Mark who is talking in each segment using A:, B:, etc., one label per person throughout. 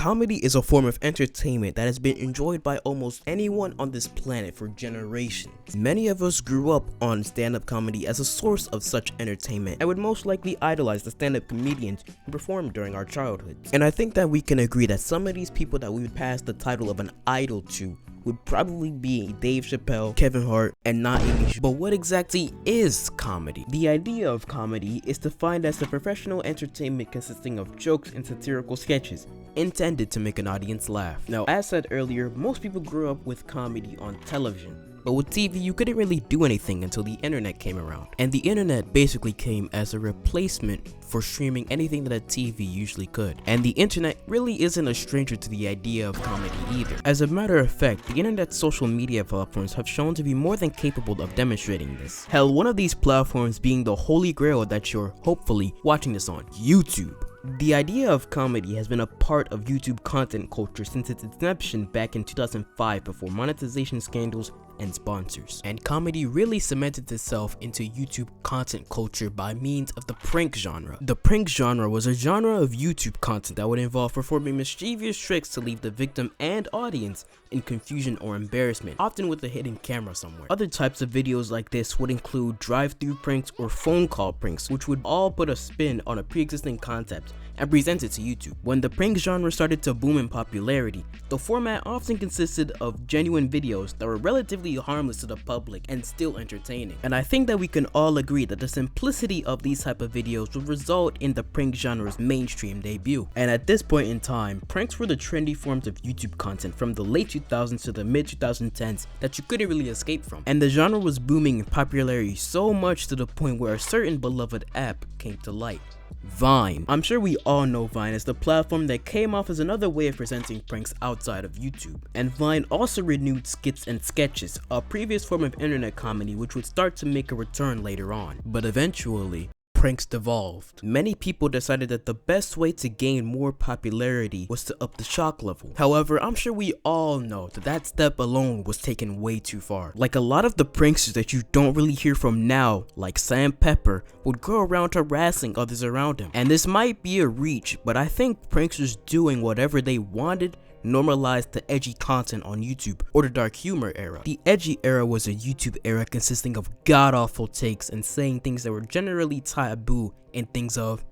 A: Comedy is a form of entertainment that has been enjoyed by almost anyone on this planet for generations. Many of us grew up on stand-up comedy as a source of such entertainment and would most likely idolize the stand-up comedians who performed during our childhoods. And I think that we can agree that some of these people that we would pass the title of an idol to would probably be Dave Chappelle, Kevin Hart, and not Amy. But what exactly is comedy? The idea of comedy is defined as the professional entertainment consisting of jokes and satirical sketches intended to make an audience laugh. Now, as said earlier, most people grew up with comedy on television. But with TV, you couldn't really do anything until the internet came around. And the internet basically came as a replacement for streaming anything that a TV usually could. And the internet really isn't a stranger to the idea of comedy either. As a matter of fact, the internet's social media platforms have shown to be more than capable of demonstrating this. Hell, one of these platforms being the holy grail that you're hopefully watching this on, YouTube. The idea of comedy has been a part of YouTube content culture since its inception back in 2005 before monetization scandals and sponsors. And comedy really cemented itself into YouTube content culture by means of the prank genre. The prank genre was a genre of YouTube content that would involve performing mischievous tricks to leave the victim and audience in confusion or embarrassment, often with a hidden camera somewhere. Other types of videos like this would include drive-through pranks or phone call pranks, which would all put a spin on a pre-existing concept and present it to YouTube. When the prank genre started to boom in popularity, the format often consisted of genuine videos that were relatively harmless to the public and still entertaining. And I think that we can all agree that the simplicity of these type of videos would result in the prank genre's mainstream debut. And at this point in time, pranks were the trendy forms of YouTube content from the late 2000s to the mid 2010s that you couldn't really escape from. And the genre was booming in popularity so much to the point where a certain beloved app came to light. Vine. I'm sure we all know Vine as the platform that came off as another way of presenting pranks outside of YouTube. And Vine also renewed skits and sketches, a previous form of internet comedy which would start to make a return later on. But eventually, pranks devolved. Many people decided that the best way to gain more popularity was to up the shock level. However, I'm sure we all know that that step alone was taken way too far. Like a lot of the pranksters that you don't really hear from now, like Sam Pepper, would go around harassing others around him. And this might be a reach, but I think pranksters doing whatever they wanted normalized the edgy content on YouTube, or the dark humor era. The edgy era was a YouTube era consisting of god-awful takes and saying things that were generally taboo and things of,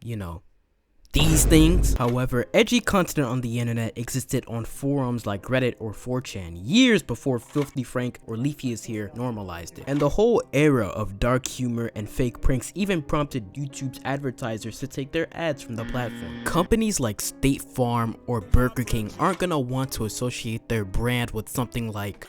A: you know, these things. However, edgy content on the internet existed on forums like Reddit or 4chan years before Filthy Frank or Leafy is Here normalized it. And the whole era of dark humor and fake pranks even prompted YouTube's advertisers to take their ads from the platform. Companies like State Farm or Burger King aren't gonna want to associate their brand with something like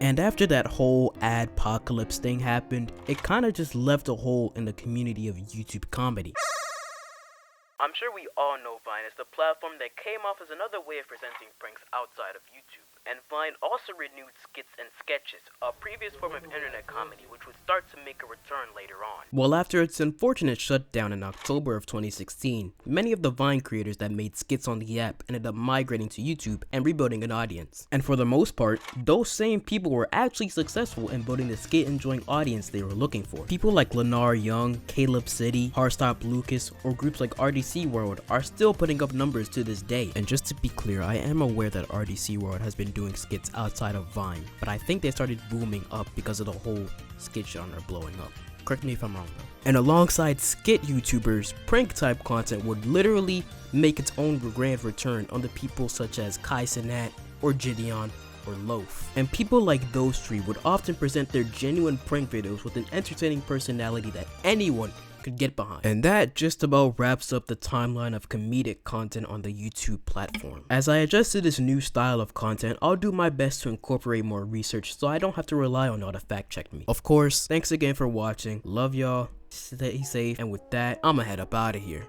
A: And after that whole adpocalypse thing happened, it kinda just left a hole in the community of YouTube comedy. I'm sure we all know Vine as the platform that came off as another way of presenting pranks outside of YouTube. And Vine also renewed skits and sketches, a previous form of internet comedy which would start to make a return later on. Well, after its unfortunate shutdown in October of 2016, many of the Vine creators that made skits on the app ended up migrating to YouTube and rebuilding an audience. And for the most part, those same people were actually successful in building the skit-enjoying audience they were looking for. People like Lenar Young, Caleb City, Hardstop Lucas, or groups like RDC World are still putting up numbers to this day. And just to be clear, I am aware that RDC World has been doing skits outside of Vine, but I think they started booming up because of the whole skit genre blowing up. Correct me if I'm wrong though. And alongside skit YouTubers, prank type content would literally make its own grand return on the people such as Cenat or Jidion or Lofe. And people like those three would often present their genuine prank videos with an entertaining personality that anyone could get behind. And that just about wraps up the timeline of comedic content on the YouTube platform. As I adjust to this new style of content, I'll do my best to incorporate more research so I don't have to rely on y'all to fact check me. Of course, thanks again for watching. Love y'all, stay safe, and with that, I'ma head up out of here.